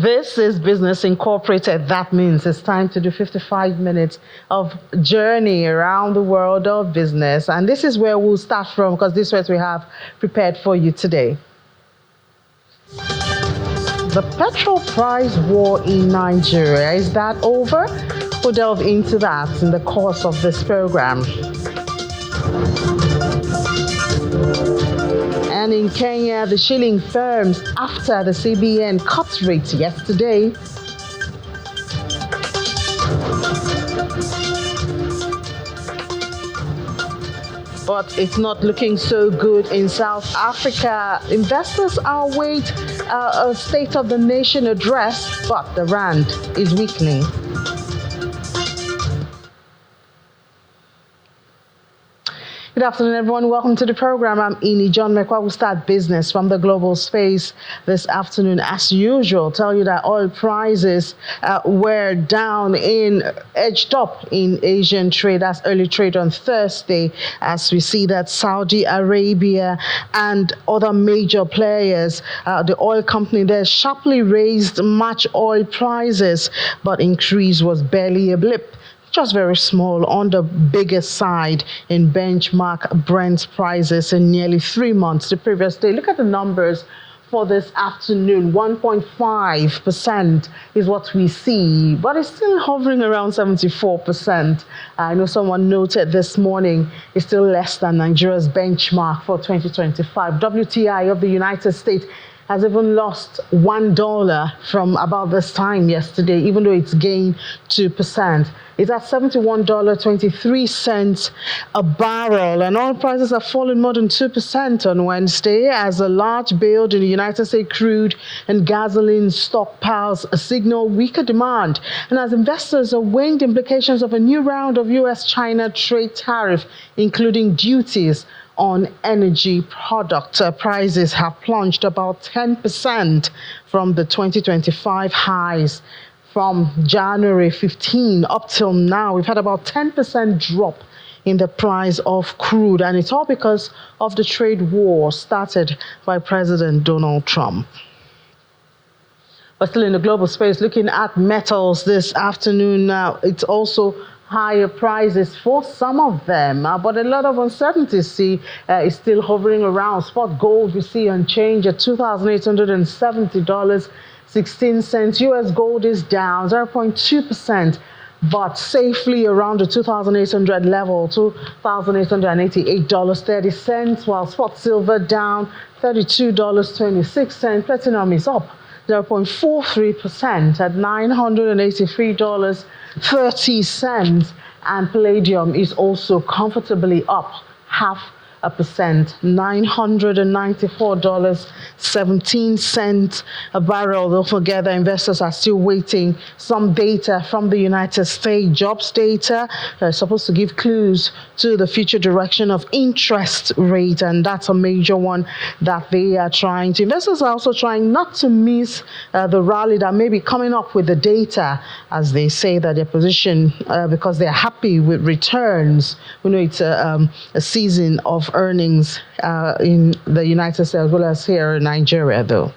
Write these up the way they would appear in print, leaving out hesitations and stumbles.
This is Business Incorporated. That means it's time to do 55 minutes of journey around the world of business. And this is where we'll start from, because this is what we have prepared for you today. The petrol price war in Nigeria, is that over? We'll delve into that in the course of this program. And in Kenya, the shilling firms after the CBN cut rates yesterday. But it's not looking so good in South Africa. Investors are await a State of the Nation address, but the rand is weakening. Good afternoon, everyone. Welcome to the program. I'm Ini John Mekwa. We'll start business from the global space this afternoon. As usual, tell you that oil prices were down edged up in Asian trade. That's early trade on Thursday, as we see that Saudi Arabia and other major players, the oil company there sharply raised March oil prices, but increase was barely a blip. Just very small, on the bigger side in benchmark Brent prices in nearly 3 months. The previous day, look at the numbers for this afternoon. 1.5% is what we see, but it's still hovering around 74%. I know someone noted this morning it's still less than Nigeria's benchmark for 2025. WTI of the United States has even lost $1 from about this time yesterday, even though it's gained 2%. It's at $71.23 a barrel, and oil prices have fallen more than 2% on Wednesday as a large build in the United States crude and gasoline stockpiles signal weaker demand, and as investors are weighing the implications of a new round of U.S.-China trade tariff, including duties on energy product. Prices have plunged about 10% from the 2025 highs from January 15 up till now. We've had about 10% drop in the price of crude, and it's all because of the trade war started by President Donald Trump. But still in the global space, looking at metals this afternoon now, it's also higher prices for some of them, but a lot of uncertainty is still hovering around. Spot gold we see unchanged at $2,870.16. US gold is down 0.2%, but safely around the 2,800 level, $2,888.30, while spot silver down $32.26. Platinum is up 0.43% at $983.30, and palladium is also comfortably up 0.5%, $994.17 a barrel. Don't forget that investors are still waiting some data from the United States, jobs data supposed to give clues to the future direction of interest rate, and that's a major one that they are trying to. Investors are also trying not to miss the rally that may be coming up with the data, as they say that their position, because they're happy with returns. We know it's a season of earnings in the United States as well as here in Nigeria, though.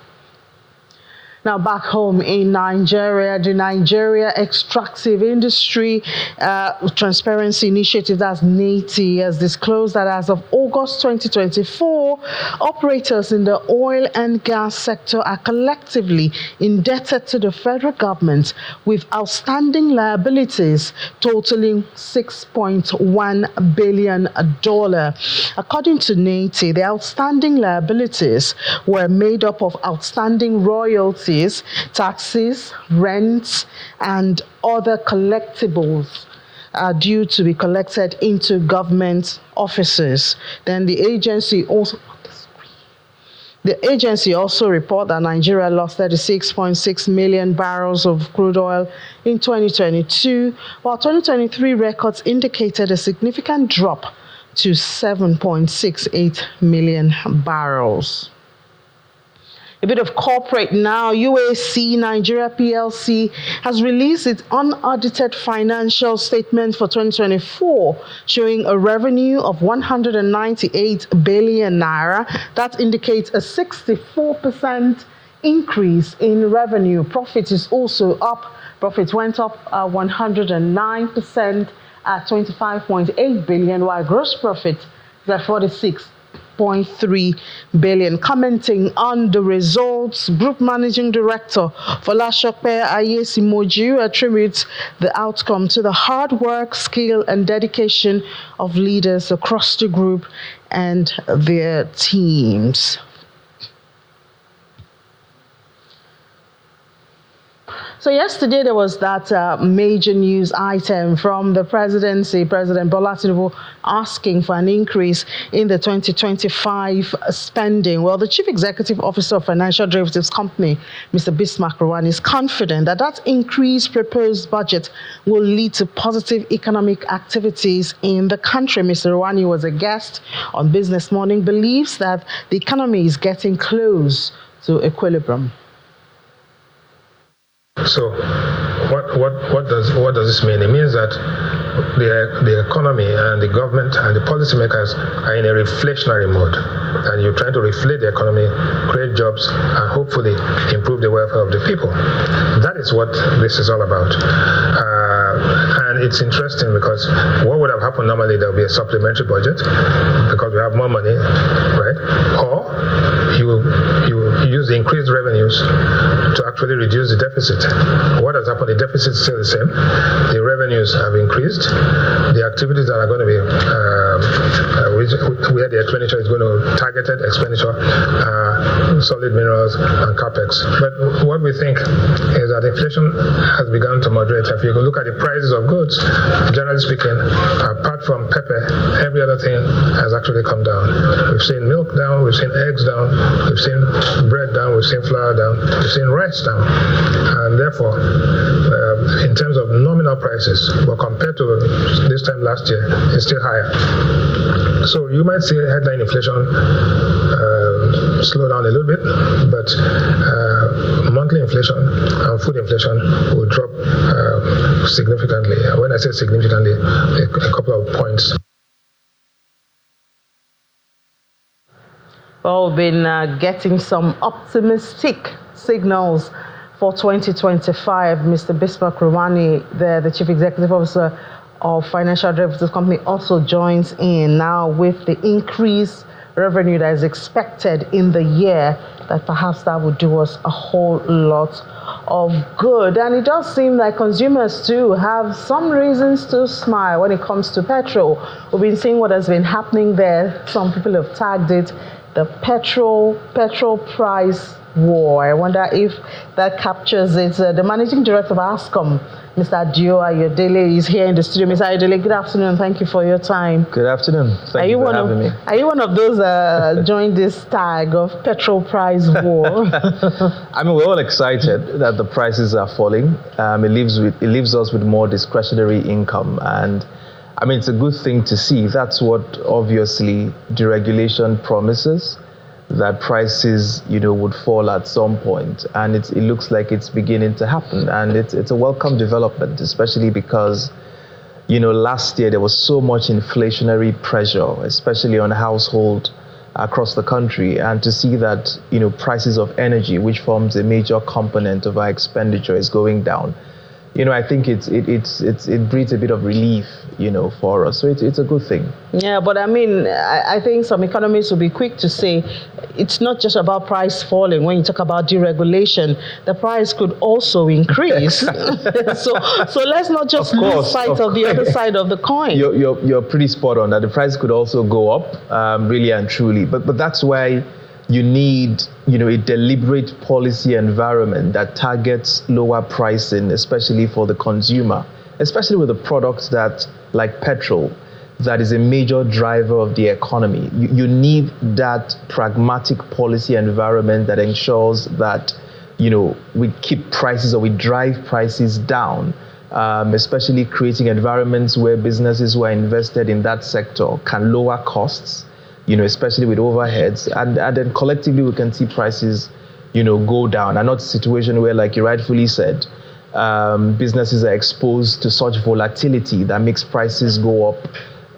Now, back home in Nigeria, the Nigeria Extractive Industry Transparency Initiative, that's NATI, has disclosed that as of August 2024, operators in the oil and gas sector are collectively indebted to the federal government with outstanding liabilities totaling $6.1 billion. According to NATI, the outstanding liabilities were made up of outstanding royalties, taxes, rents, and other collectibles are due to be collected into government offices. Then the agency also reported that Nigeria lost 36.6 million barrels of crude oil in 2022, while 2023 records indicated a significant drop to 7.68 million barrels. A bit of corporate now. UAC Nigeria PLC has released its unaudited financial statement for 2024, showing a revenue of 198 billion naira. That indicates a 64% increase in revenue. Profit is also up. Profit went up 109% at 25.8 billion, while gross profit is at 46.3 billion. Commenting on the results, Group Managing Director Folashope Ayesimoju attributes the outcome to the hard work, skill, and dedication of leaders across the group and their teams. So yesterday there was that major news item from the presidency, President Bola Tinubu asking for an increase in the 2025 spending. Well, the Chief Executive Officer of Financial Derivatives Company, Mr. Bismarck Rwani, is confident that that increased proposed budget will lead to positive economic activities in the country. Mr. Rwani was a guest on Business Morning, believes that the economy is getting close to equilibrium. So, what does this mean? It means that the economy and the government and the policymakers are in a reflationary mode, and you're trying to reflate the economy, create jobs, and hopefully improve the welfare of the people. That is what this is all about. And it's interesting because what would have happened normally, there would be a supplementary budget because we have more money, right? Or you use the increased revenues to actually reduce the deficit. What has happened? The deficit is still the same. The revenues have increased. The activities that are going to be where the expenditure is going to targeted expenditure, solid minerals and capex. But what we think is that inflation has begun to moderate. If you look at the prices of goods, generally speaking, apart from pepper, every other thing has actually come down. We've seen milk down, we've seen eggs down, we've seen bread down, we've seen flour down, we've seen rice down. And therefore, in terms of nominal prices, but compared to this time last year, it's still higher. So you might see headline inflation slow down a little bit, but monthly inflation and food inflation will drop significantly. When I say significantly, a couple of points. Well, we've been getting some optimistic signals for 2025. Mr. Bismarck Rwani, the Chief Executive Officer of Financial Derivatives Company, also joins in now with the increased revenue that is expected in the year, that perhaps that would do us a whole lot of good. And it does seem like consumers too have some reasons to smile when it comes to petrol. We've been seeing what has been happening there. Some people have tagged it the petrol price war. I wonder if that captures it. The Managing Director of ASCOM, Mr. Adio Ayodele, is here in the studio. Mr. Ayodele, good afternoon. Thank you for your time. Good afternoon. Thank you for having me. Are you one of those joined this tag of petrol price war? I mean, we're all excited that the prices are falling. It leaves us with more discretionary income, and I mean, it's a good thing to see. That's what obviously deregulation promises, that prices, would fall at some point, and it looks like it's beginning to happen, and it's a welcome development, especially because, last year there was so much inflationary pressure, especially on households across the country, and to see that, prices of energy, which forms a major component of our expenditure, is going down. I think it breeds a bit of relief, for us. So it's a good thing. Yeah, but I mean, I think some economists will be quick to say it's not just about price falling. When you talk about deregulation, the price could also increase. so let's not just lose sight of the other side of the coin. You're pretty spot on that the price could also go up, really and truly. But that's why you need, a deliberate policy environment that targets lower pricing, especially for the consumer, especially with the products that, like petrol, that is a major driver of the economy. You need that pragmatic policy environment that ensures that, we keep prices, or we drive prices down, especially creating environments where businesses who are invested in that sector can lower costs, especially with overheads, and then collectively we can see prices, go down, and not a situation where, like you rightfully said, businesses are exposed to such volatility that makes prices go up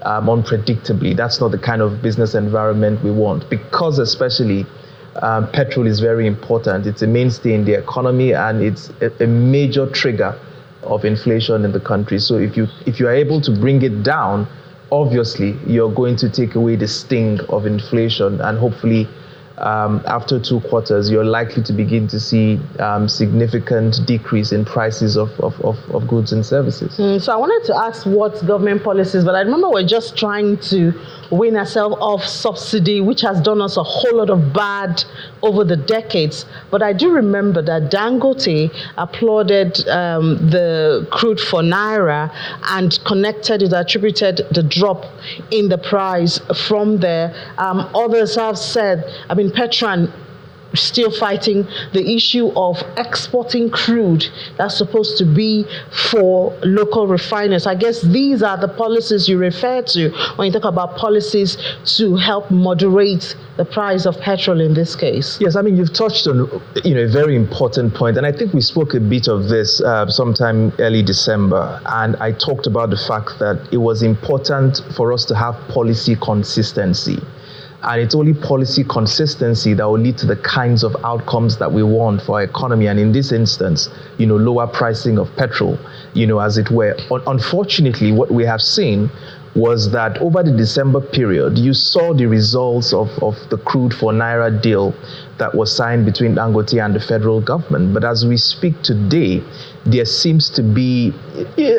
unpredictably. That's not the kind of business environment we want, because especially petrol is very important. It's a mainstay in the economy, and it's a major trigger of inflation in the country. So if you are able to bring it down, obviously you're going to take away the sting of inflation, and hopefully after 2 quarters, you're likely to begin to see significant decrease in prices of goods and services. So I wanted to ask what government policies, but I remember we're just trying to win ourselves off subsidy, which has done us a whole lot of bad over the decades. But I do remember that Dangote applauded the crude for naira and attributed the drop in the price from there. Others have said, Petrol still fighting the issue of exporting crude that's supposed to be for local refiners. I guess these are the policies you refer to when you talk about policies to help moderate the price of petrol in this case. Yes, you've touched on a very important point, and I think we spoke a bit of this sometime early December, and I talked about the fact that it was important for us to have policy consistency. And it's only policy consistency that will lead to the kinds of outcomes that we want for our economy. And in this instance, lower pricing of petrol, as it were. Unfortunately, what we have seen was that over the December period, you saw the results of the crude for naira deal that was signed between Dangote and the federal government. But as we speak today, there seems to be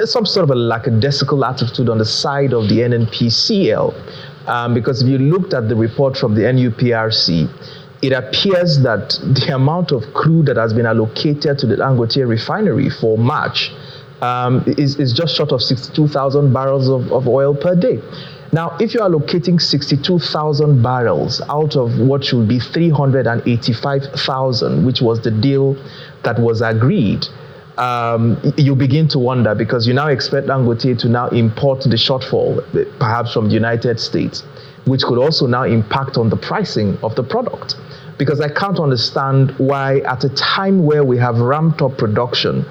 some sort of a lackadaisical attitude on the side of the NNPCL. Because if you looked at the report from the NUPRC, it appears that the amount of crude that has been allocated to the Dangote refinery for March is just short of 62,000 barrels of oil per day. Now, if you're allocating 62,000 barrels out of what should be 385,000, which was the deal that was agreed, you begin to wonder, because you now expect Dangote to now import the shortfall, perhaps from the United States, which could also now impact on the pricing of the product. Because I can't understand why, at a time where we have ramped up production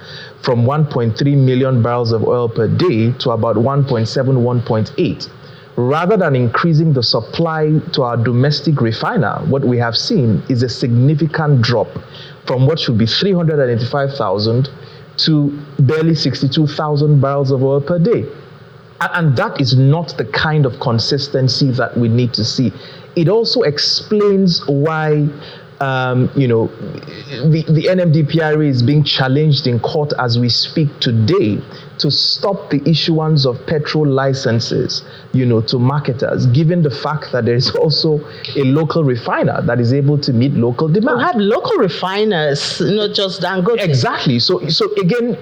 from 1.3 million barrels of oil per day to about 1.7, 1.8, rather than increasing the supply to our domestic refiner, what we have seen is a significant drop from what should be 385,000 to barely 62,000 barrels of oil per day. And that is not the kind of consistency that we need to see. It also explains why the NMDPRA is being challenged in court as we speak today to stop the issuance of petrol licenses, to marketers, given the fact that there is also a local refiner that is able to meet local demand. We have local refiners, not just Dangote. Exactly. So again,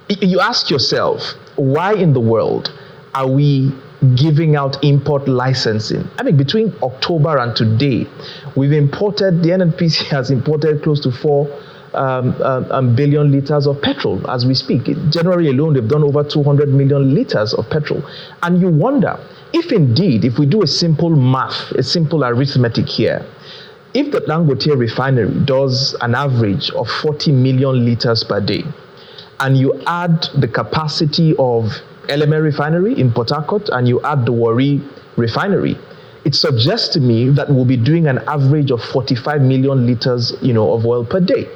you ask yourself, why in the world are we giving out import licensing? Between October and today, the NNPC has imported close to 4 billion liters of petrol as we speak. In January alone, they've done over 200 million liters of petrol. And you wonder, if we do a simple math, a simple arithmetic here, if the Dangote refinery does an average of 40 million liters per day, and you add the capacity of LMA refinery in Port Harcourt and you add the Warri refinery, it suggests to me that we'll be doing an average of 45 million liters, of oil per day.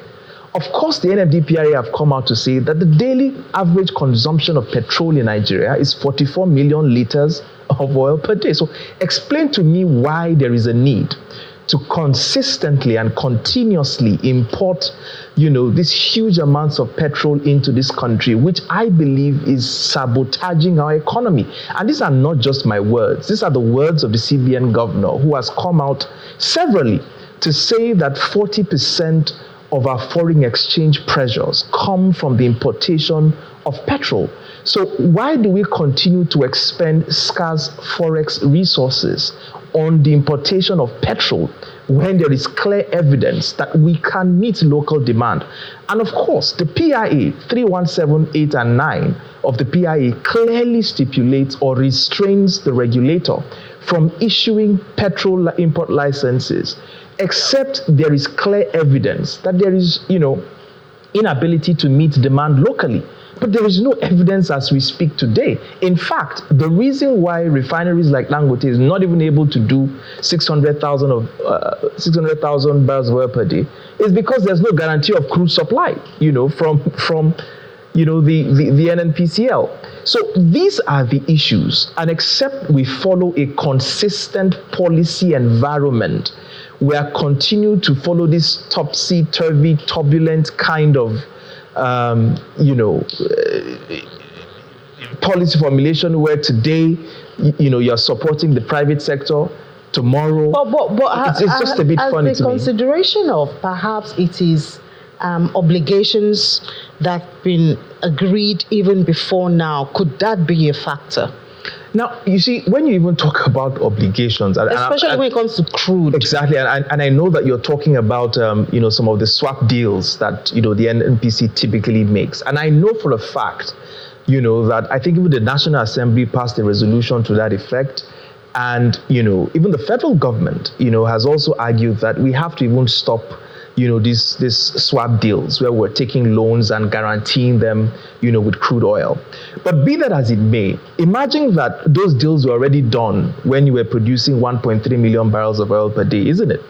Of course, the NMDPRA have come out to say that the daily average consumption of petrol in Nigeria is 44 million liters of oil per day. So explain to me why there is a need to consistently and continuously import, these huge amounts of petrol into this country, which I believe is sabotaging our economy. And these are not just my words. These are the words of the CBN governor, who has come out severally to say that 40% of our foreign exchange pressures come from the importation of petrol. So why do we continue to expend scarce forex resources on the importation of petrol when there is clear evidence that we can meet local demand? And of course, the PIA 317, 8 and 9 of the PIA clearly stipulates or restrains the regulator from issuing petrol import licenses, except there is clear evidence that there is, inability to meet demand locally. But there is no evidence as we speak today. In fact, the reason why refineries like Dangote is not even able to do 600,000 barrels of oil per day is because there's no guarantee of crude supply, from the NNPCL. So these are the issues. And except we follow a consistent policy environment, we are continue to follow this topsy-turvy, turbulent kind of policy formulation where today, you're supporting the private sector, tomorrow, it's just a bit funny to me. As the consideration of perhaps it is obligations that have been agreed even before now, could that be a factor? Now, you see, when you even talk about obligations, especially when it comes to crude. Exactly, and I know that you're talking about, some of the swap deals that, the NNPC typically makes. And I know for a fact, that I think even the National Assembly passed a resolution to that effect. And, even the federal government, has also argued that we have to even stop these swap deals where we're taking loans and guaranteeing them, with crude oil. But be that as it may, imagine that those deals were already done when you were producing 1.3 million barrels of oil per day, isn't it?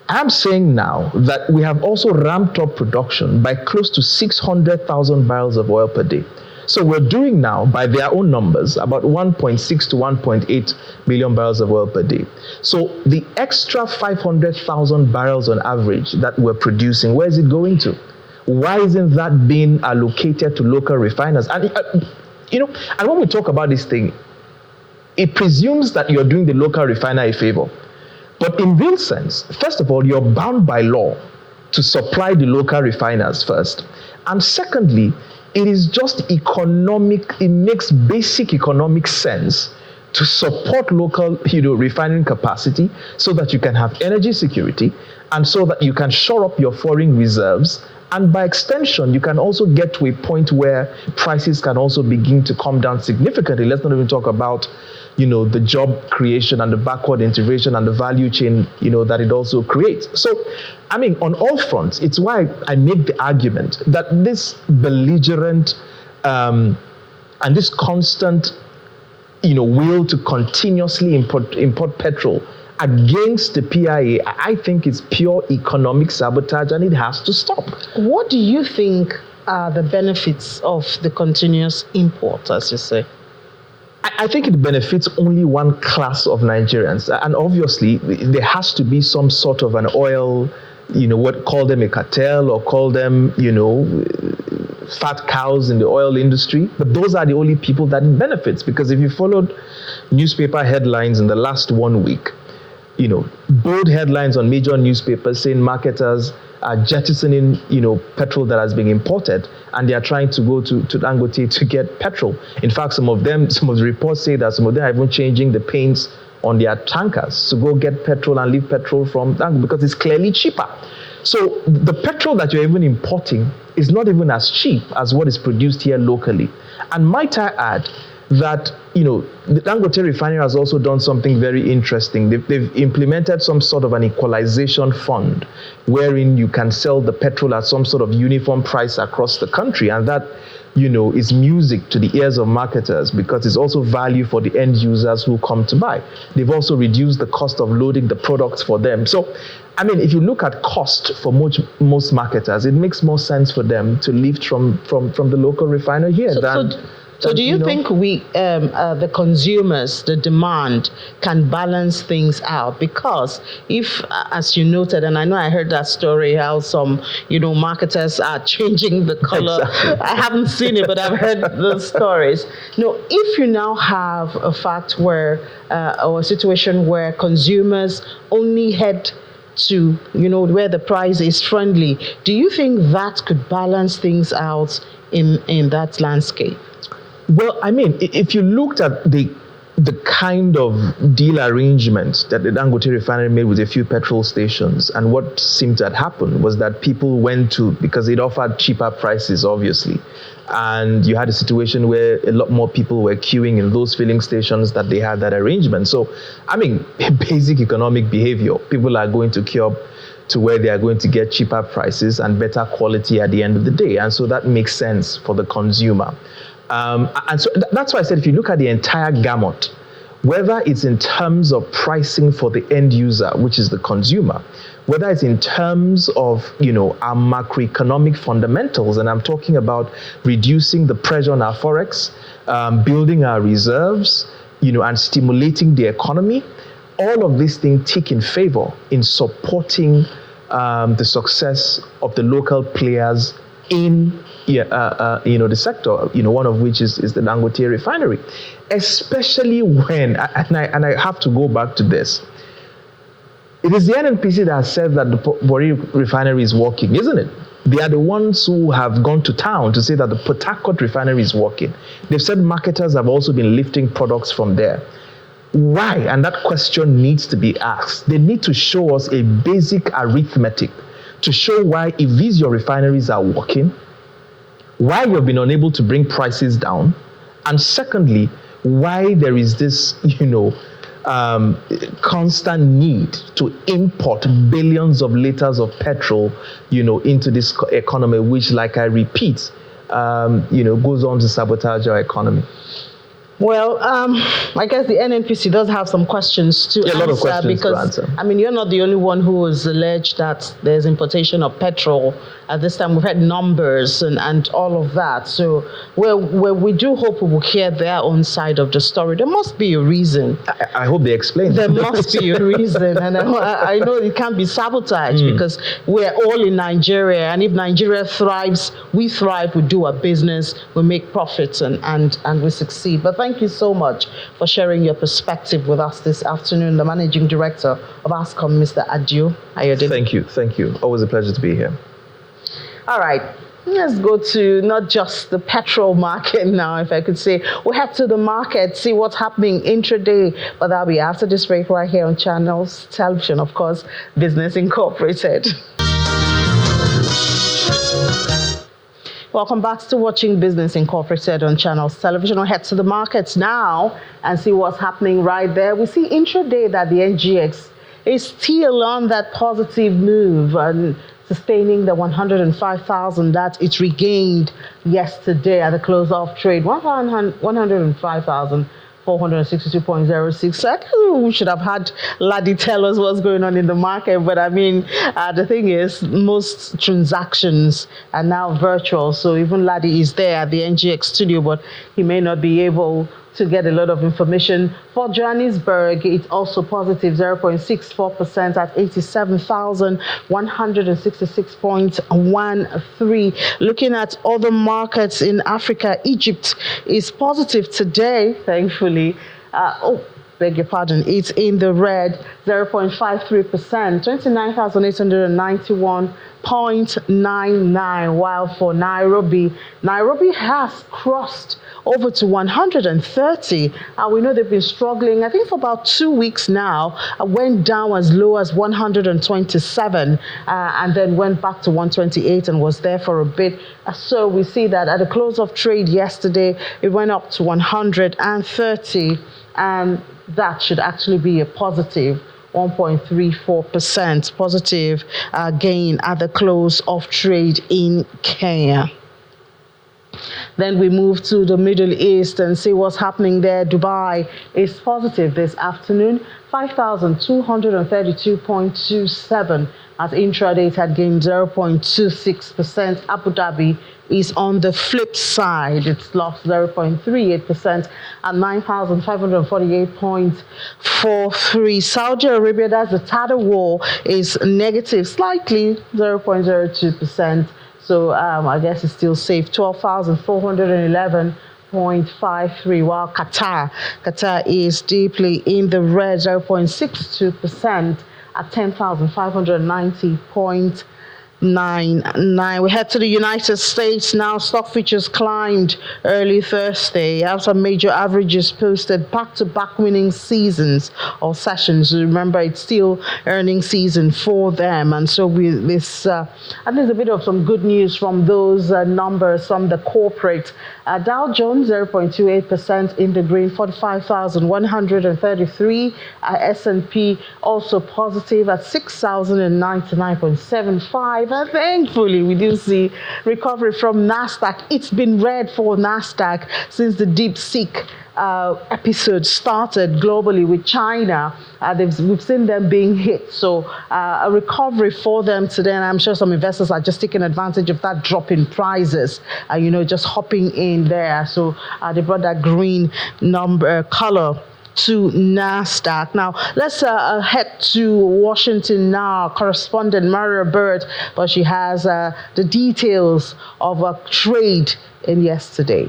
I'm saying now that we have also ramped up production by close to 600,000 barrels of oil per day. So we're doing now, by their own numbers, about 1.6 to 1.8 million barrels of oil per day. So the extra 500,000 barrels on average that we're producing, where is it going to? Why isn't that being allocated to local refiners? And, and when we talk about this thing, it presumes that you're doing the local refiner a favor. But in real sense, first of all, you're bound by law to supply the local refiners first. And secondly, it is just economic, it makes basic economic sense to support local, refining capacity so that you can have energy security and so that you can shore up your foreign reserves. And by extension, you can also get to a point where prices can also begin to come down significantly. Let's not even talk about, the job creation and the backward integration and the value chain, that it also creates. So, on all fronts, it's why I make the argument that this belligerent and this constant, will to continuously import petrol against the PIA, I think it's pure economic sabotage and it has to stop. What do you think are the benefits of the continuous import, as you say? I think it benefits only one class of Nigerians. And obviously, there has to be some sort of an oil, call them a cartel or call them, fat cows in the oil industry. But those are the only people that it benefits. Because if you followed newspaper headlines in the last 1 week, bold headlines on major newspapers saying marketers are jettisoning, petrol that has been imported, and they are trying to go to Dangote to get petrol. In fact, some of the reports say that some of them are even changing the paints on their tankers to go get petrol and leave petrol from Dangote because it's clearly cheaper. So the petrol that you're even importing is not even as cheap as what is produced here locally. And might I add that, the Dangote refinery has also done something very interesting. They've implemented some sort of an equalization fund wherein you can sell the petrol at some sort of uniform price across the country. And that, is music to the ears of marketers because it's also value for the end users who come to buy. They've also reduced the cost of loading the products for them. So, if you look at cost for most marketers, it makes more sense for them to lift from the local refiner here So do you think the consumers, the demand, can balance things out? Because if, as you noted, and I know I heard that story, how some, marketers are changing the color. Exactly. I haven't seen it, but I've heard those stories. If you now have a fact where, or a situation where consumers only head to, where the price is friendly, do you think that could balance things out in that landscape? Well, if you looked at the kind of deal arrangement that the Dangote refinery made with a few petrol stations, and what seemed to have happened was that people went to, because it offered cheaper prices, obviously, and you had a situation where a lot more people were queuing in those filling stations that they had that arrangement. So, basic economic behavior, people are going to queue up to where they are going to get cheaper prices and better quality at the end of the day. And so that makes sense for the consumer. And so that's why I said, if you look at the entire gamut, whether it's in terms of pricing for the end user, which is the consumer, whether it's in terms of, our macroeconomic fundamentals, and I'm talking about reducing the pressure on our forex, building our reserves, and stimulating the economy, all of these things tick in favor in supporting the success of the local players in the sector, one of which is the Dangote refinery, especially when, and I have to go back to this, it is the NNPC that has said that the Warri refinery is working, isn't it? They are the ones who have gone to town to say that the Port Harcourt refinery is working. They've said marketers have also been lifting products from there. Why? And that question needs to be asked. They need to show us a basic arithmetic to show why, if these your refineries are working, why you've been unable to bring prices down, and secondly, why there is this, constant need to import billions of liters of petrol, into this economy, which, like I repeat, goes on to sabotage our economy. Well, I guess the NNPC does have some questions to answer. A lot of questions because, to answer. I mean, you're not the only one who has alleged that there's importation of petrol. At this time, we've had numbers and all of that. So we do hope we will hear their own side of the story. There must be a reason. I hope they explain. There must be a reason. And I know it can't be sabotage because we're all in Nigeria. And if Nigeria thrives, we thrive, we do our business, we make profits and we succeed. But thank you so much for sharing your perspective with us this afternoon. The Managing Director of ASCOM, Mr. Adio Ayodele. Thank you. Always a pleasure to be here. All right, let's go to not just the petrol market now, if I could say. We'll head to the market, see what's happening intraday, but that'll be after this break right here on Channels Television, of course, Business Incorporated. Welcome back to watching Business Incorporated on Channels Television. We'll head to the markets now and see what's happening right there. We see intraday that the NGX is still on that positive move and sustaining the 105,000 that it regained yesterday at the close of trade. 105,462.06. We should have had Ladi tell us what's going on in the market, but I mean, the thing is, most transactions are now virtual, so even Ladi is there at the NGX studio, but he may not be able to get a lot of information. For Johannesburg, it's also positive 0.64% at 87,166.13. Looking at other markets in Africa, Egypt is positive today, thankfully. Beg your pardon, it's in the red, 0.53%, 29,891.99, while for Nairobi has crossed over to 130, and we know they've been struggling, I think, for about 2 weeks now. Went down as low as 127, and then went back to 128 and was there for a bit. So we see that at the close of trade yesterday, it went up to 130, and that should actually be a positive 1.34% positive gain at the close of trade in Kenya. Then we move to the Middle East and see what's happening there. Dubai is positive this afternoon, 5,232.27. As intraday, it had gained 0.26%. Abu Dhabi is on the flip side. It's lost 0.38% at 9,548.43. Saudi Arabia, that's the Tata war, is negative slightly, 0.02%. So I guess it's still safe, 12,411.53, while Qatar is deeply in the red, 0.62% at 10,590.99. We head to the United States now. Stock futures climbed early Thursday after major averages posted back-to-back winning seasons or sessions. Remember, it's still earning season for them, and so with this, and there's a bit of some good news from those numbers from the corporate Dow Jones 0.28% in the green, 45,133. S&P also positive at 6,099.75. And thankfully, we didn't see recovery from Nasdaq. It's been red for Nasdaq since the DeepSeek episode started globally with China. We've seen them being hit. So a recovery for them today, and I'm sure some investors are just taking advantage of that drop in prices, just hopping in there. So they brought that green color to Nasdaq. Now let's head to Washington now. Correspondent Maria Bird, but she has the details of a trade in yesterday.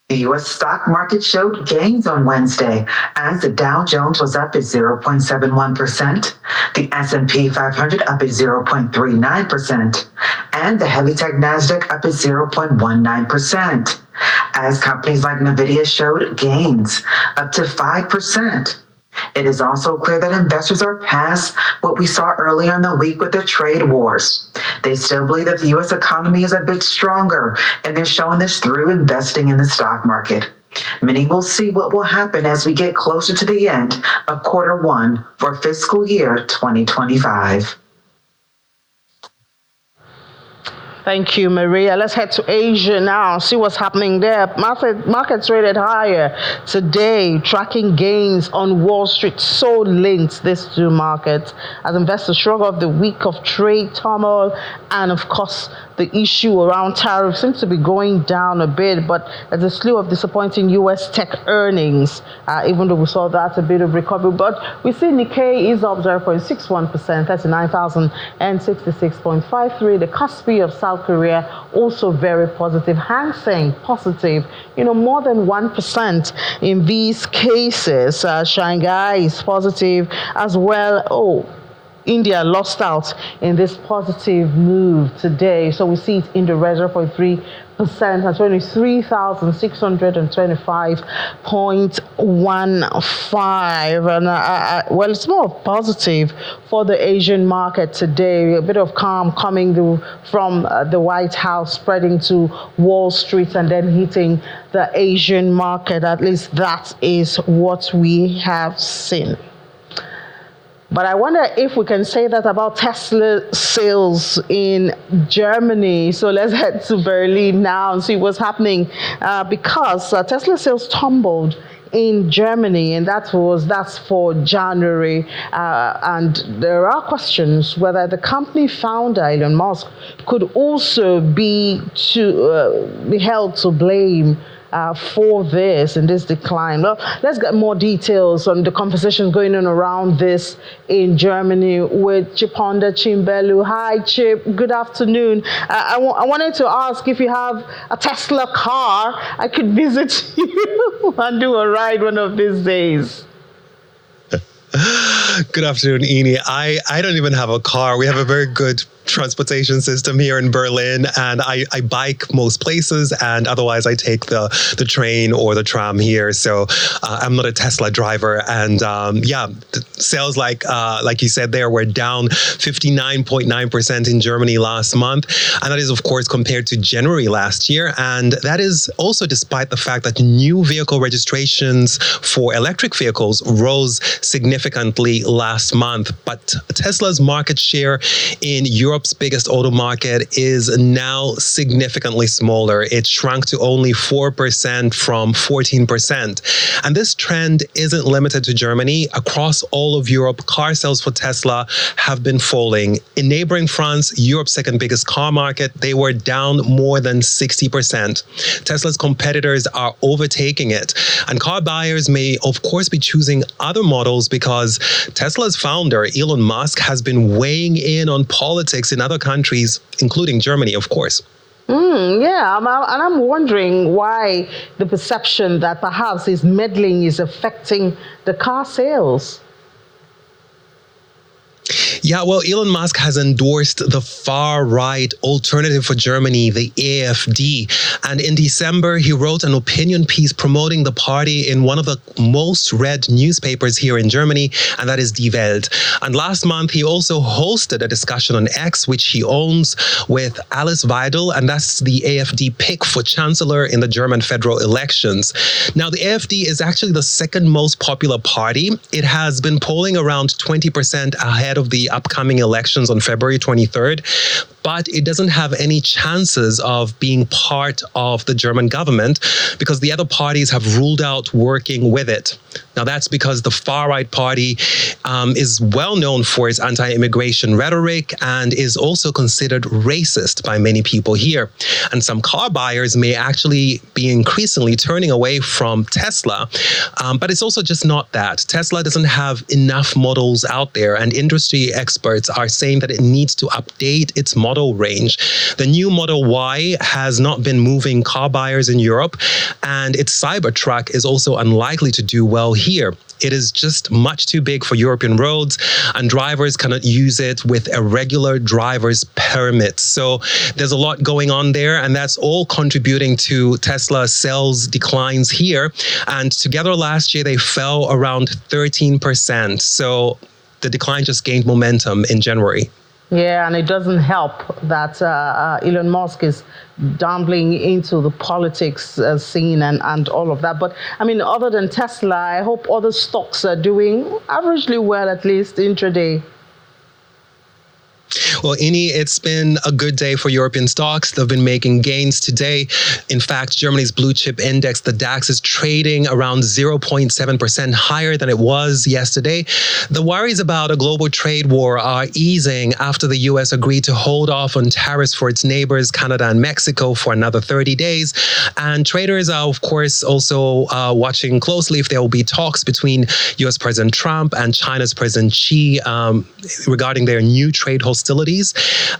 The U.S. stock market showed gains on Wednesday as the Dow Jones was up at 0.71%, the S&P 500 up at 0.39%, and the heavy tech Nasdaq up at 0.19%, as companies like NVIDIA showed gains up to 5%. It is also clear that investors are past what we saw earlier in the week with the trade wars. They still believe that the U.S. economy is a bit stronger, and they're showing this through investing in the stock market. Many will see what will happen as we get closer to the end of Q1 for fiscal year 2025. Thank you, Maria. Let's head to Asia now, see what's happening there. Markets rated higher today, tracking gains on Wall Street. So linked, these two markets, as investors shrug off the week of trade turmoil, and of course, the issue around tariffs seems to be going down a bit, but there's a slew of disappointing U.S. tech earnings, even though we saw that a bit of recovery. But we see Nikkei is up 0.61%, 39,066.53. The Kospi of South Korea also very positive. Hang Seng positive, more than 1% in these cases. Shanghai is positive as well. India lost out in this positive move today. So we see it in the red, 0.3% at 23,625.15. And well, it's more positive for the Asian market today. A bit of calm coming from the White House, spreading to Wall Street and then hitting the Asian market. At least that is what we have seen. But I wonder if we can say that about Tesla sales in Germany. So let's head to Berlin now and see what's happening, because Tesla sales tumbled in Germany, and that's for January. And there are questions whether the company founder, Elon Musk, could also be held to blame for this and this decline. Well, let's get more details on the conversations going on around this in Germany with Chiponda Chimbelu. Hi, Chip. Good afternoon. I wanted to ask if you have a Tesla car, I could visit you and do a ride one of these days. Good afternoon, Eni. I don't even have a car. We have a very good transportation system here in Berlin, and I bike most places, and otherwise I take the train or the tram here. So I'm not a Tesla driver, and the sales like you said there were down 59.9% in Germany last month, and that is of course compared to January last year, and that is also despite the fact that new vehicle registrations for electric vehicles rose significantly last month. But Tesla's market share in Europe's biggest auto market is now significantly smaller. It shrunk to only 4% from 14%. And this trend isn't limited to Germany. Across all of Europe, car sales for Tesla have been falling. In neighboring France, Europe's second biggest car market, they were down more than 60%. Tesla's competitors are overtaking it. And car buyers may, of course, be choosing other models because Tesla's founder, Elon Musk, has been weighing in on politics in other countries, including Germany, of course. And I'm wondering why the perception that perhaps his meddling is affecting the car sales. Yeah, well, Elon Musk has endorsed the far-right Alternative for Germany, the AfD. And in December, he wrote an opinion piece promoting the party in one of the most read newspapers here in Germany, and that is Die Welt. And last month, he also hosted a discussion on X, which he owns, with Alice Weidel, and that's the AfD pick for chancellor in the German federal elections. Now, the AfD is actually the second most popular party. It has been polling around 20% ahead of the upcoming elections on February 23rd, but it doesn't have any chances of being part of the German government because the other parties have ruled out working with it. Now, that's because the far-right party is well known for its anti-immigration rhetoric and is also considered racist by many people here. And some car buyers may actually be increasingly turning away from Tesla. But it's also just not that. Tesla doesn't have enough models out there, and industry experts are saying that it needs to update its model range. The new Model Y has not been moving car buyers in Europe, and its Cybertruck is also unlikely to do well here. It is just much too big for European roads, and drivers cannot use it with a regular driver's permit. So there's a lot going on there, and that's all contributing to Tesla sales declines here. And together last year, they fell around 13%. So the decline just gained momentum in January. Yeah, and it doesn't help that Elon Musk is dabbling into the politics scene and all of that. But I mean, other than Tesla, I hope other stocks are doing averagely well, at least intraday. Well, Ini, it's been a good day for European stocks. They've been making gains today. In fact, Germany's blue chip index, the DAX, is trading around 0.7% higher than it was yesterday. The worries about a global trade war are easing after the U.S. agreed to hold off on tariffs for its neighbors, Canada and Mexico, for another 30 days. And traders are, of course, also watching closely if there will be talks between U.S. President Trump and China's President Xi regarding their new trade hostilities.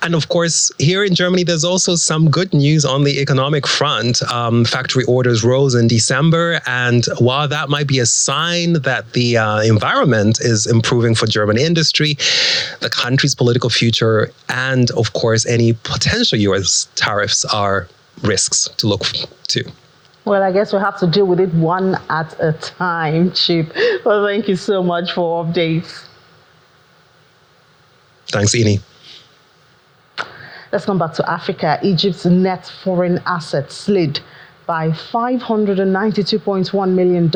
And of course, here in Germany, there's also some good news on the economic front. Factory orders rose in December. And while that might be a sign that the environment is improving for German industry, the country's political future and, of course, any potential U.S. tariffs are risks to look to. Well, I guess we'll have to deal with it one at a time, Chip. Well, thank you so much for updates. Thanks, Ini. Let's come back to Africa. Egypt's net foreign assets slid by $592.1 million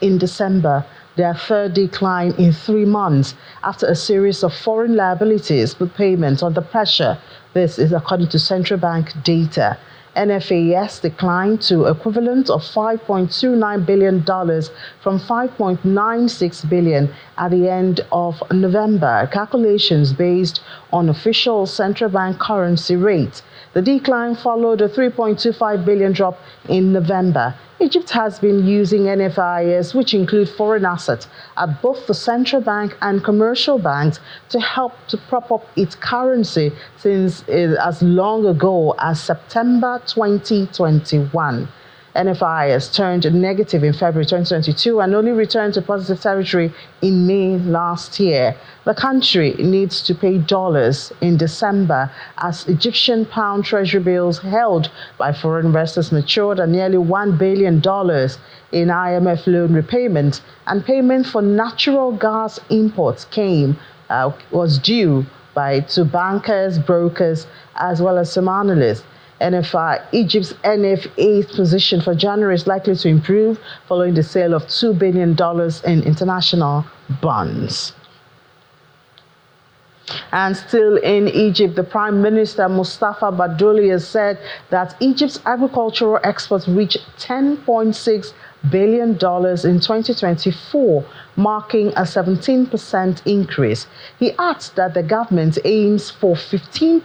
in December, their third decline in 3 months after a series of foreign liabilities put payments under pressure. This is according to central bank data. NFAS declined to equivalent of $5.29 billion from $5.96 billion at the end of November, calculations based on official central bank currency rates. The decline followed a $3.25 billion drop in November. Egypt has been using NFIs, which include foreign assets, at both the central bank and commercial banks to help to prop up its currency since as long ago as September 2021. NFIs turned negative in February 2022 and only returned to positive territory in May last year. The country needs to pay dollars in December as Egyptian pound treasury bills held by foreign investors matured at nearly $1 billion in IMF loan repayments, and payment for natural gas imports was due to bankers, brokers, as well as some analysts. Egypt's NFA's position for January is likely to improve following the sale of $2 billion in international bonds. And still in Egypt, the Prime Minister Mustafa Badouli has said that Egypt's agricultural exports reached $10.6 billion in 2024, marking a 17% increase. He adds that the government aims for 15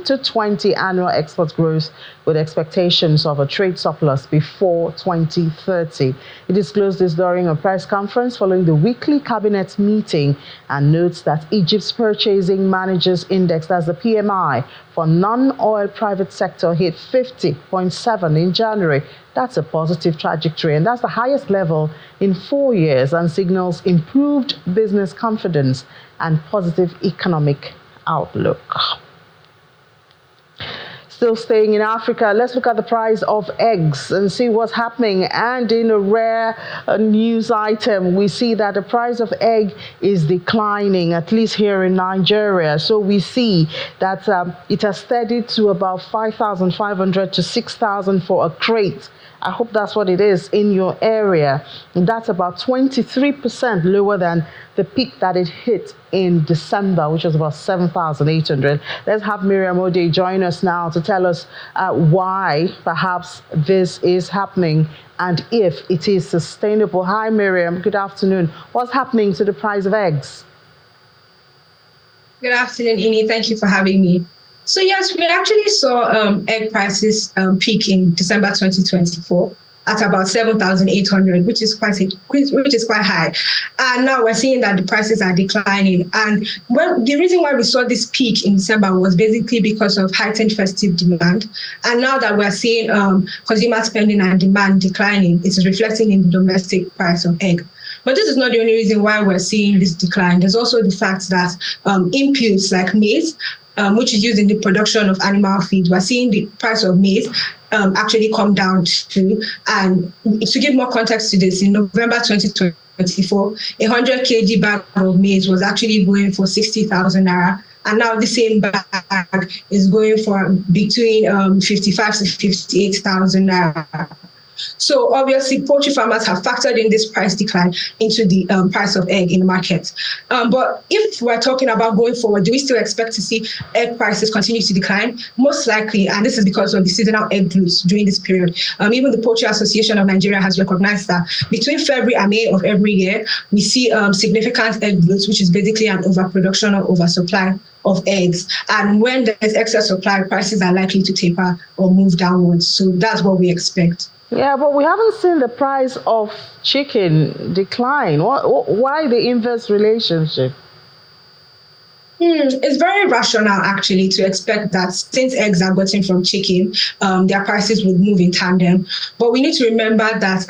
to 20 annual export growth with expectations of a trade surplus before 2030. He disclosed this during a press conference following the weekly cabinet meeting and notes that Egypt's Purchasing Managers Index, that's the PMI, for non-oil private sector hit 50.7 in January. That's a positive trajectory, and that's the highest level in 4 years and signals improved business confidence and positive economic outlook. Still staying in Africa, let's look at the price of eggs and see what's happening. And in a rare news item, we see that the price of egg is declining, at least here in Nigeria. So we see that it has steadied to about 5,500 to 6,000 for a crate. I hope that's what it is in your area. And that's about 23% lower than the peak that it hit in December, which was about 7,800. Let's have Miriam Ode join us now to tell us why perhaps this is happening and if it is sustainable. Hi, Miriam. Good afternoon. What's happening to the price of eggs? Good afternoon, Ini. Thank you for having me. So yes, we actually saw egg prices peak in December 2024 at about 7,800, which is quite high. And now we're seeing that the prices are declining. And the reason why we saw this peak in December was basically because of heightened festive demand. And now that we're seeing consumer spending and demand declining, it's reflecting in the domestic price of egg. But this is not the only reason why we're seeing this decline. There's also the fact that inputs like maize, which is used in the production of animal feed, we're seeing the price of maize actually come down too. And to give more context to this, in November 2024, 100 kg bag of maize was actually going for 60,000 naira. And now the same bag is going for between 55 to 58,000 naira. So obviously, poultry farmers have factored in this price decline into the price of egg in the market. But if we're talking about going forward, do we still expect to see egg prices continue to decline? Most likely, and this is because of the seasonal egg glut during this period. Even the Poultry Association of Nigeria has recognized that between February and May of every year, we see significant egg glut, which is basically an overproduction or oversupply of eggs. And when there's excess supply, prices are likely to taper or move downwards. So that's what we expect. Yeah, but we haven't seen the price of chicken decline. Why the inverse relationship? It's very rational, actually, to expect that since eggs are gotten from chicken, their prices would move in tandem. But we need to remember that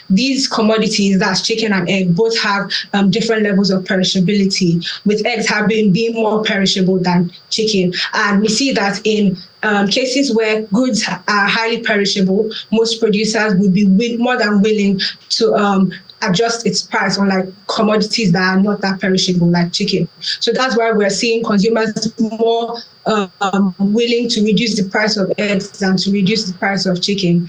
these commodities, that's chicken and egg, both have different levels of perishability, with eggs being more perishable than chicken. And we see that in cases where goods are highly perishable, most producers would be more than willing to adjust its price on like commodities that are not that perishable like chicken. So that's why we're seeing consumers more willing to reduce the price of eggs than to reduce the price of chicken.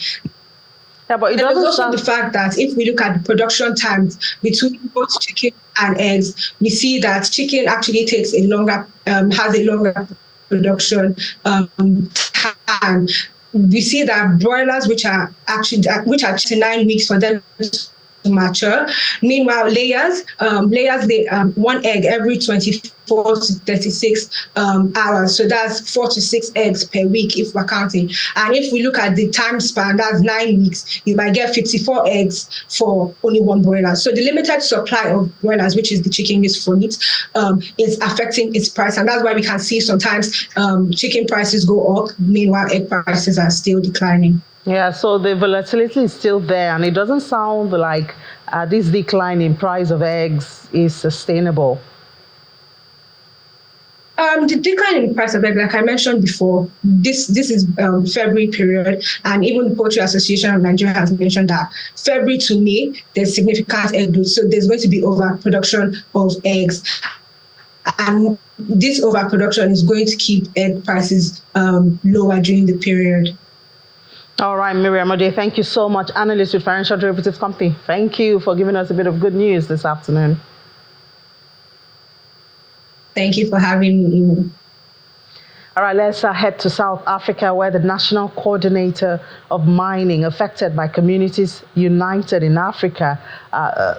Yeah, but there's also the fact that if we look at the production times between both chicken and eggs, we see that chicken actually takes has a longer production time. We see that broilers, which are 29 weeks for them to mature. Meanwhile, layers, one egg every 24 to 36 hours. So that's 4 to 6 eggs per week if we're counting. And if we look at the time span, that's 9 weeks, you might get 54 eggs for only one broiler. So the limited supply of broilers, which is the chicken used for meat, is affecting its price. And that's why we can see sometimes chicken prices go up, meanwhile egg prices are still declining. Yeah, so the volatility is still there, and it doesn't sound like this decline in price of eggs is sustainable. The decline in the price of egg, like I mentioned before, this is February period, and even the Poultry Association of Nigeria has mentioned that February to May, there's significant egg glut, so there's going to be overproduction of eggs. And this overproduction is going to keep egg prices lower during the period. All right, Miriam Ode, thank you so much. Analyst with Financial Derivatives Company. Thank you for giving us a bit of good news this afternoon. Thank you for having me. All right, let's head to South Africa, where the National Coordinator of Mining Affected by Communities United in Africa,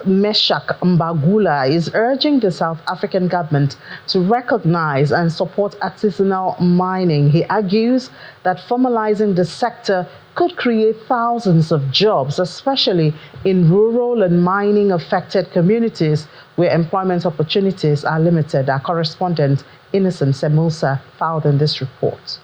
Meshach Mbagula, is urging the South African government to recognize and support artisanal mining. He argues that formalizing the sector could create thousands of jobs, especially in rural and mining-affected communities where employment opportunities are limited. Our correspondent, Innocent Semusa, filed in this report.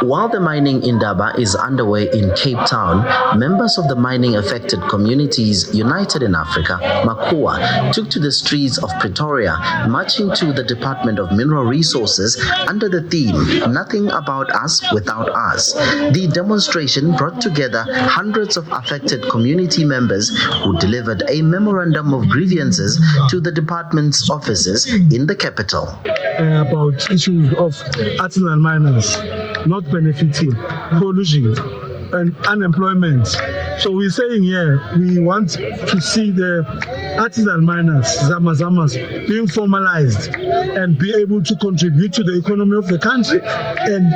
While the mining indaba is underway in Cape Town, members of the mining affected communities United in Africa, Makua, took to the streets of Pretoria, marching to the Department of Mineral Resources under the theme, Nothing About Us Without Us. The demonstration brought together hundreds of affected community members who delivered a memorandum of grievances to the department's offices in the capital. About issues of artisanal miners not benefiting, pollution, and unemployment. So we're saying here we want to see the artisanal miners, Zamazamas, being formalized and be able to contribute to the economy of the country and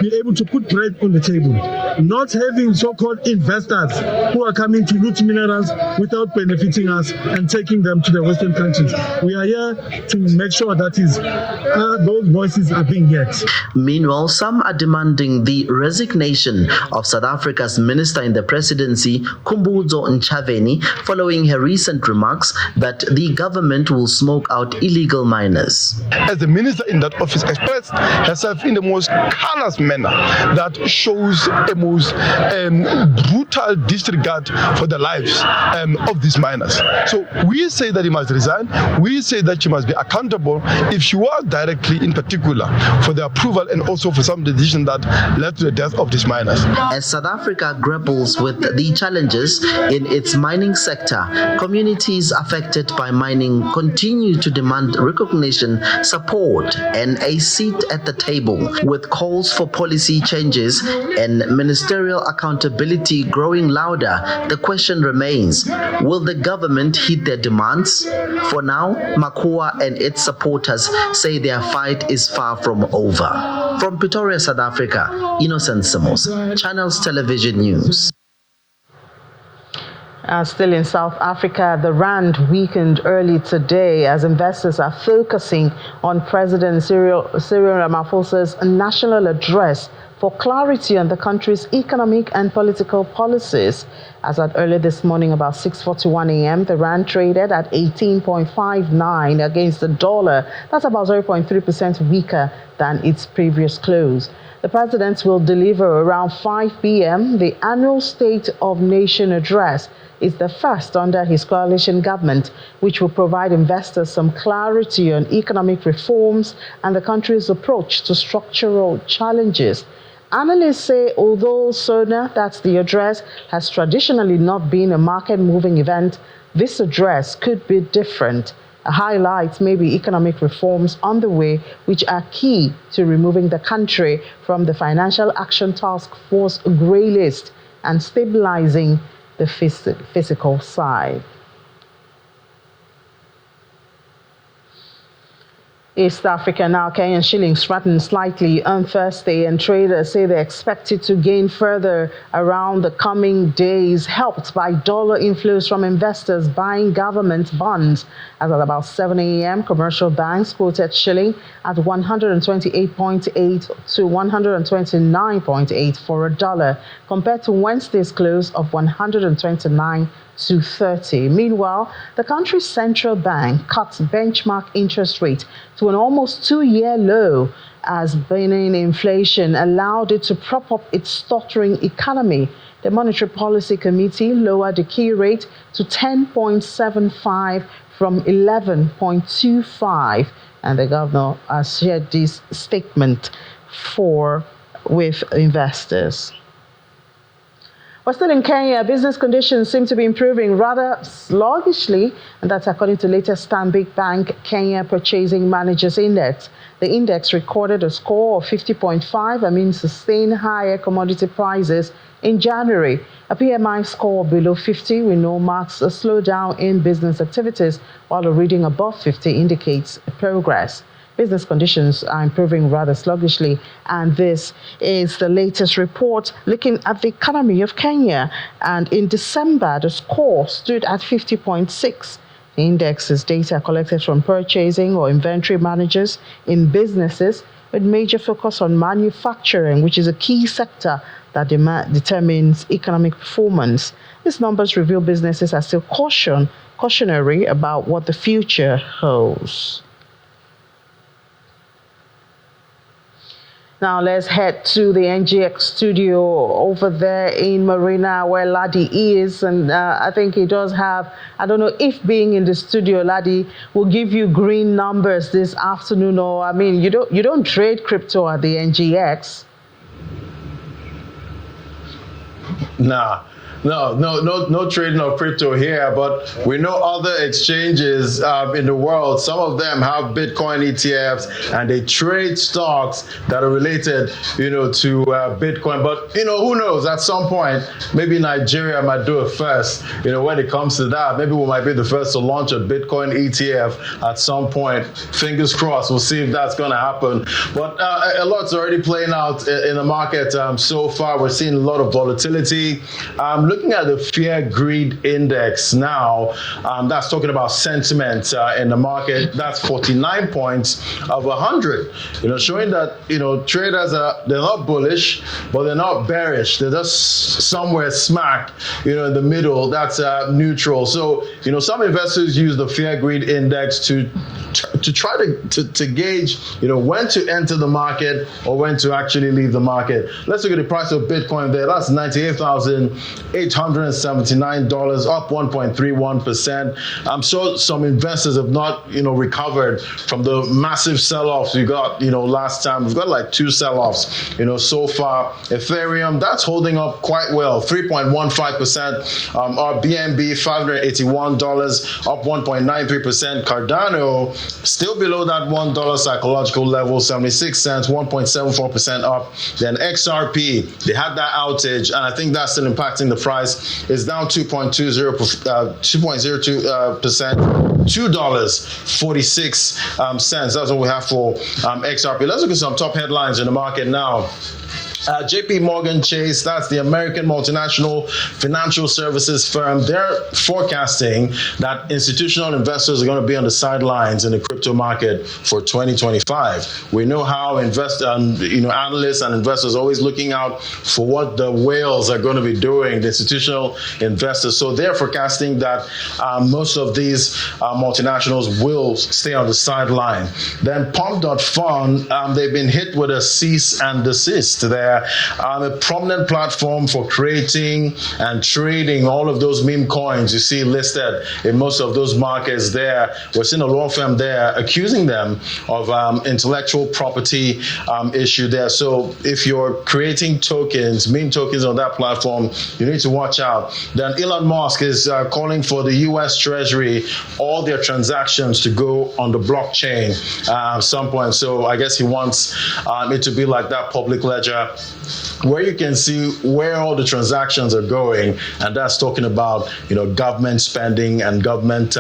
be able to put bread on the table. Not having so-called investors who are coming to loot minerals without benefiting us and taking them to the Western countries. We are here to make sure that those voices are being heard. Meanwhile, some are demanding the resignation of South Africa's minister in the presidency, Khumbudzo Ntshavheni, following her recent remarks that the government will smoke out illegal miners. As the minister in that office expressed herself in the most callous manner that shows a most brutal disregard for the lives of these miners. So we say that he must resign. We say that she must be accountable if she was directly in particular for the approval and also for some decision that led to the death of these miners. As South Africa grapples with the challenges in its mining sector, communities affected by mining continue to demand recognition, support, and a seat at the table. With calls for policy changes and ministerial accountability growing louder, the question remains, will the government heed their demands? For now, Makua and its supporters say their fight is far from over. From Pretoria, South Africa, Innocent Samos, Channels Television News. Still in South Africa, the rand weakened early today as investors are focusing on President Cyril Ramaphosa's national address for clarity on the country's economic and political policies. As at early this morning, about 6:41 a.m., the rand traded at 18.59 against the dollar. That's about 0.3% weaker than its previous close. The president will deliver around 5 p.m. The annual State of Nation address is the first under his coalition government, which will provide investors some clarity on economic reforms and the country's approach to structural challenges. Analysts say although SONA, that's the address, has traditionally not been a market-moving event, this address could be different. Highlights may be economic reforms on the way, which are key to removing the country from the Financial Action Task Force grey list and stabilizing the fiscal side. East Africa now, Kenyan shillings flattened slightly on Thursday, and traders say they expect it to gain further around the coming days, helped by dollar inflows from investors buying government bonds. As at about 7 a.m., commercial banks quoted shilling at 128.8 to 129.8 for a dollar, compared to Wednesday's close of 129 to 30. Meanwhile, the country's central bank cut benchmark interest rate to an almost 2-year low as Benin inflation allowed it to prop up its stuttering economy. The Monetary Policy Committee lowered the key rate to 10.75 from 11.25, and the governor has shared this statement with investors. But still in Kenya, business conditions seem to be improving rather sluggishly, and that's according to latest Stanbic Bank Kenya Purchasing Managers Index. The index recorded a score of 50.5 amid sustained higher commodity prices in January. A PMI score below 50 we know marks a slowdown in business activities, while a reading above 50 indicates progress. Business conditions are improving rather sluggishly, and this is the latest report looking at the economy of Kenya. And in December, the score stood at 50.6. The index is data collected from purchasing or inventory managers in businesses with major focus on manufacturing, which is a key sector that determines economic performance. These numbers reveal businesses are still cautionary about what the future holds. Now let's head to the NGX studio over there in Marina where Ladi is, and I think he does have, I don't know if being in the studio, Ladi, will give you green numbers this afternoon, or I mean, you don't trade crypto at the NGX. Nah. No trading of crypto here, but we know other exchanges in the world. Some of them have Bitcoin ETFs and they trade stocks that are related, to Bitcoin. But who knows? At some point, maybe Nigeria might do it first. When it comes to that, maybe we might be the first to launch a Bitcoin ETF at some point. Fingers crossed. We'll see if that's going to happen. But a lot's already playing out in the market so far. We're seeing a lot of volatility. Looking at the Fear Greed Index now, that's talking about sentiment in the market. That's 49 points of 100. Showing that traders they're not bullish, but they're not bearish. They're just somewhere smack in the middle. That's neutral. So some investors use the Fear Greed Index to try to gauge when to enter the market or when to actually leave the market. Let's look at the price of Bitcoin there. That's $98,879, up 1.31%. I'm sure some investors have not recovered from the massive sell-offs we got last time. We've got like 2 sell-offs so far. Ethereum, that's holding up quite well, 3.15%. Our BNB, $581, up 1.93%. Cardano, still below that $1 psychological level, 76 cents, 1.74% up. Then XRP, they had that outage, and I think that's still impacting the price. It's down 2.02%, $2.46. That's what we have for XRP. Let's look at some top headlines in the market now. JP Morgan Chase, that's the American multinational financial services firm, they're forecasting that institutional investors are going to be on the sidelines in the crypto market for 2025. We know how analysts and investors are always looking out for what the whales are going to be doing, the institutional investors. So they're forecasting that most of these multinationals will stay on the sideline. Then Pump.Fund, they've been hit with a cease and desist there. A prominent platform for creating and trading all of those meme coins you see listed in most of those markets there. We're seeing a law firm there accusing them of intellectual property issue there. So if you're creating tokens, meme tokens on that platform, you need to watch out. Then Elon Musk is calling for the US Treasury, all their transactions to go on the blockchain at some point. So I guess he wants it to be like that public ledger where you can see where all the transactions are going, and that's talking about government spending and government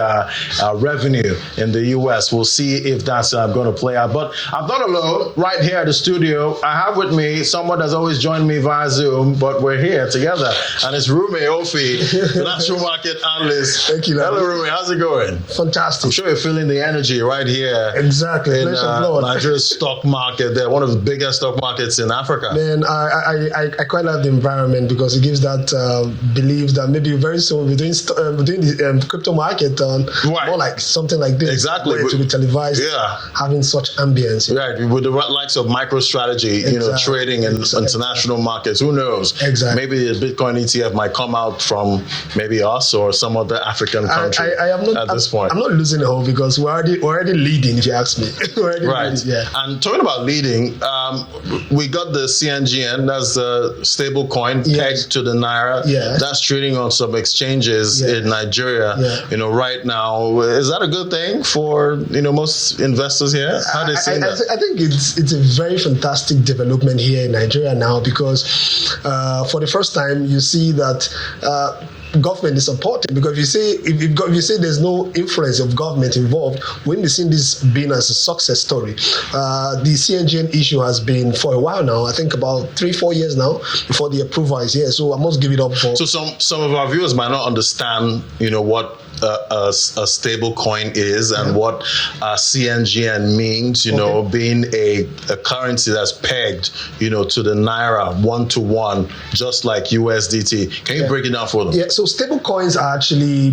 revenue in the US. We'll see if that's going to play out. But I'm not alone. Right here at the studio, I have with me someone that's always joined me via Zoom, but we're here together, and it's Rumi Ofi, financial market analyst. Thank you. Hello, Rumi. How's it going? Fantastic. I'm sure you're feeling the energy right here. Exactly. In Nigeria's stock market. They're one of the biggest stock markets in Africa. Man, I quite like the environment because it gives that belief that maybe very soon we're doing the crypto market more like something like this. Exactly. To be televised, having such ambience. Right, with the likes of MicroStrategy, trading in international markets. Who knows? Exactly. Maybe the Bitcoin ETF might come out from maybe us or some other African country at this point. I'm not losing hope because we're already leading, if you ask me. Right. Leading, yeah. And talking about leading, we got the CNGN, that's the stable coin pegged to the naira. Yeah. That's trading on some exchanges in Nigeria. Yeah. Right now, is that a good thing for most investors here? How are they seeing that? I think it's a very fantastic development here in Nigeria now because for the first time you see that government is supporting, because if you say there's no influence of government involved, we haven't seen this being as a success story. The CNGN issue has been for a while now. I think about 3-4 years now before the approval is here. So I must give it up for. So some of our viewers might not understand, what a stable coin is and what CNGN means, being a currency that's pegged, to the naira 1-to-1, just like USDT. Can you break it down for them? Yeah, so stable coins are actually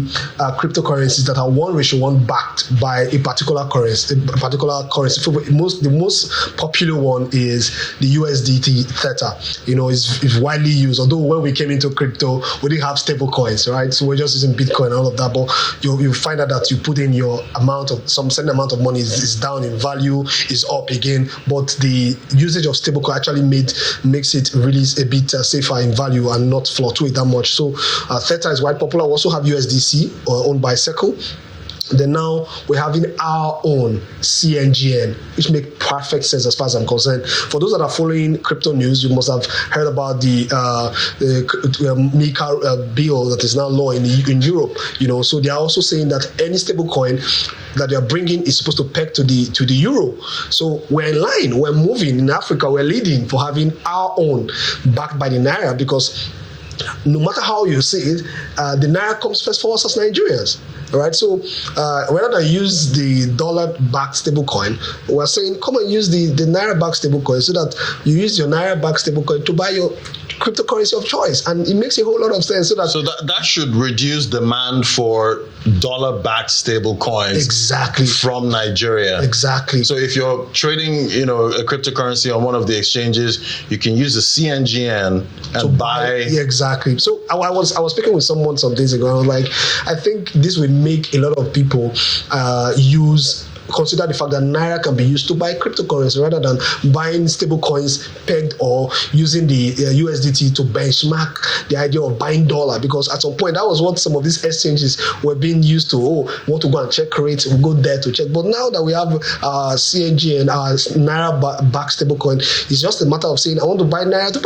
cryptocurrencies that are 1:1 backed by a particular currency. The most popular one is the USDT Theta. Is widely used. Although when we came into crypto, we didn't have stable coins, right? So we're just using Bitcoin and all of that. But you find out that you put in your some certain amount of money is down in value, is up again. But the usage of stablecoin actually makes it really a bit safer in value and not fluctuate that much. So Theta is quite popular. We also have USDC, owned by Circle. Then now we're having our own CNGN, which makes perfect sense as far as I'm concerned. For those that are following crypto news, you must have heard about the MiCA bill that is now law in Europe. So they are also saying that any stable coin that they are bringing is supposed to peg to the euro. So we're in line. We're moving in Africa. We're leading for having our own backed by the naira, because no matter how you see it, the naira comes first for us as Nigerians. All right, so rather than use the dollar-backed stablecoin, we're saying come and use the naira-backed stablecoin, so that you use your naira-backed stablecoin to buy your cryptocurrency of choice, and it makes a whole lot of sense. So that should reduce demand for dollar-backed stable coins. Exactly. From Nigeria. Exactly. So if you're trading, a cryptocurrency on one of the exchanges, you can use the CNGN and buy. Yeah, exactly. So I was speaking with someone some days ago, and I was like, I think this will make a lot of people consider the fact that naira can be used to buy cryptocurrency rather than buying stable coins pegged or using the USDT to benchmark the idea of buying dollar, because at some point that was what some of these exchanges were being used to. Want to go and check rates, we'll go there to check. But now that we have CNG and our naira backed stable coin, it's just a matter of saying I want to buy naira to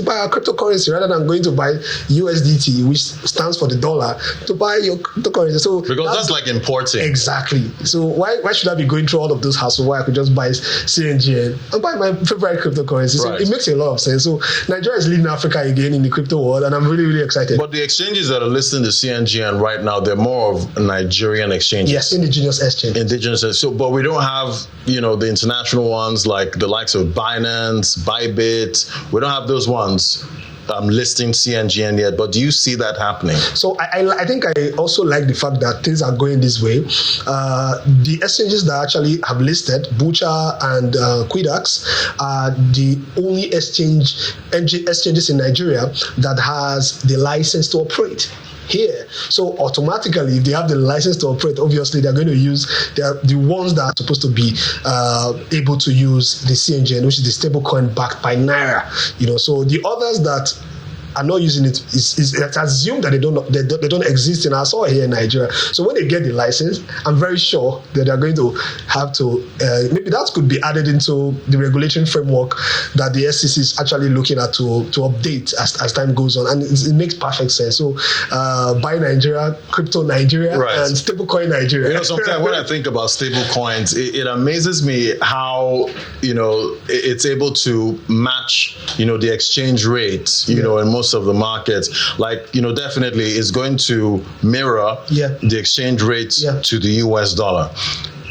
buy a cryptocurrency rather than going to buy USDT, which stands for the dollar, to buy your cryptocurrency. So because that's like importing. Exactly. So why should I be going through all of those hassles where I could just buy CNG and buy my favorite cryptocurrency? So it makes a lot of sense. So Nigeria is leading Africa again in the crypto world, and I'm really, really excited. But the exchanges that are listing the CNGN right now, they're more of Nigerian exchanges. Yes, indigenous exchanges. So, but we don't have, the international ones like the likes of Binance, Bybit. We don't have those ones listing CNGN yet, but do you see that happening? So I think I also like the fact that things are going this way. The exchanges that actually have listed, Butcher and Quidax, are the only exchanges in Nigeria that has the license to operate here. So automatically, if they have the license to operate, obviously they're going to use the ones that are supposed to be able to use the CNGN, which is the stable coin backed by naira. So the others that are not using it, it's assumed that they don't exist in our soil here in Nigeria. So when they get the license, I'm very sure that they're going to have to maybe that could be added into the regulatory framework that the SEC is actually looking at to update as time goes on, and it makes perfect sense. So buy Nigeria, crypto Nigeria, and stablecoin Nigeria. Sometimes when I think about stable coins, it amazes me how it's able to match the exchange rate in most of the markets. Definitely is going to mirror the exchange rate to the US dollar.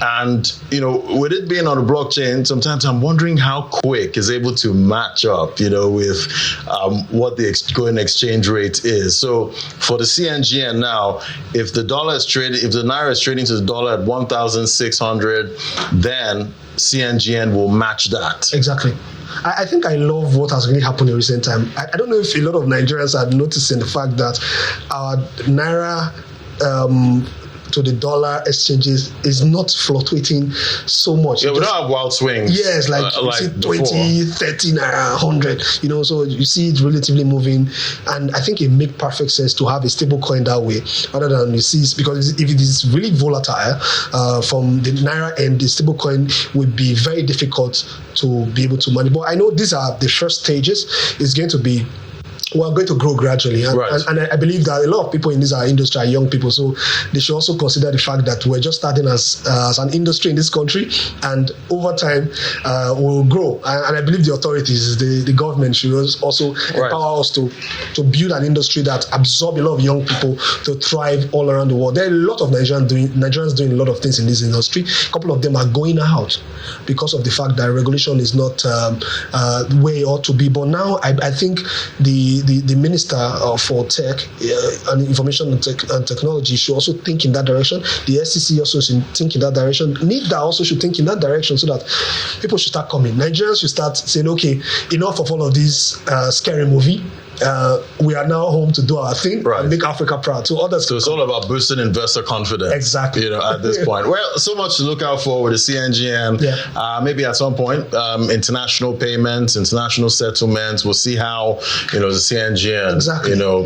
And, with it being on the blockchain, sometimes I'm wondering how quick is able to match up, with what the going exchange rate is. So for the CNGN now, if the naira is trading to the dollar at 1,600, then CNGN will match that. Exactly. I think I love what has really happened in recent time. I don't know if a lot of Nigerians are noticing the fact that our naira to the dollar exchanges is not fluctuating so much. Yeah, we don't have wild swings. Yes, like 20, 30 naira, 100. So you see it relatively moving, and I think it makes perfect sense to have a stable coin that way, rather than you see, because if it is really volatile from the naira end, the stable coin would be very difficult to be able to manage. But I know these are the first stages. It's going to be we're going to grow gradually. And I believe that a lot of people in this industry are young people, so they should also consider the fact that we're just starting as an industry in this country, and over time we'll grow. And I believe the authorities, the government should also empower us to build an industry that absorb a lot of young people to thrive all around the world. There are a lot of Nigerians doing a lot of things in this industry. A couple of them are going out because of the fact that regulation is not the way it ought to be. But now I think the Minister for Tech and Information and Technology should also think in that direction. The SEC also should think in that direction. NIDA also should think in that direction, so that people should start coming. Nigerians should start saying, okay, enough of all of this scary movie. We are now home to do our thing and make Africa proud. So it's all about boosting investor confidence. Exactly. At this point. Well, so much to look out for with the CNGN. Maybe at some point, international payments, international settlements. We'll see how the CNGN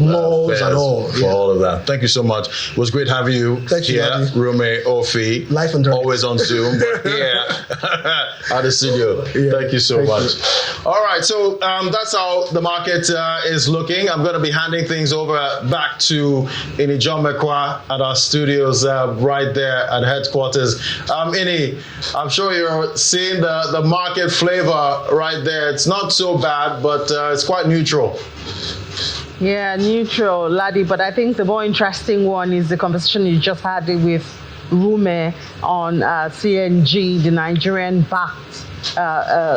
malls and all for all of that. Thank you so much. It was great having you here, Rume Ofi. Life and direct. Always on Zoom, but here at the studio. Thank you so much. All right, so that's how the market is looking. I'm going to be handing things over back to Ini John McQuarrie at our studios right there at headquarters. Ini, I'm sure you're seeing the market flavor right there. It's not so bad, but it's quite neutral. Yeah, neutral, Laddie. But I think the more interesting one is the conversation you just had with Rume on CNG, the Nigerian-backed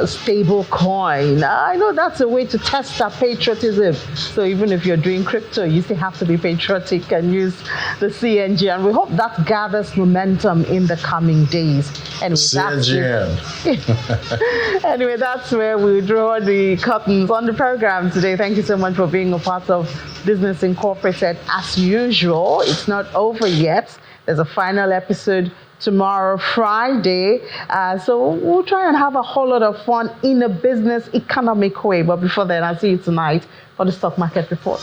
stable coin. I know that's a way to test our patriotism. So even if you're doing crypto, you still have to be patriotic and use the CNG. And we hope that gathers momentum in the coming days. Anyway, anyway, that's where we draw the curtains on the program today. Thank you so much for being a part of Business Incorporated. As usual, it's not over yet. There's a final episode tomorrow, Friday. So we'll try and have a whole lot of fun in a business economic way. But before then, I'll see you tonight for the Stock Market Report.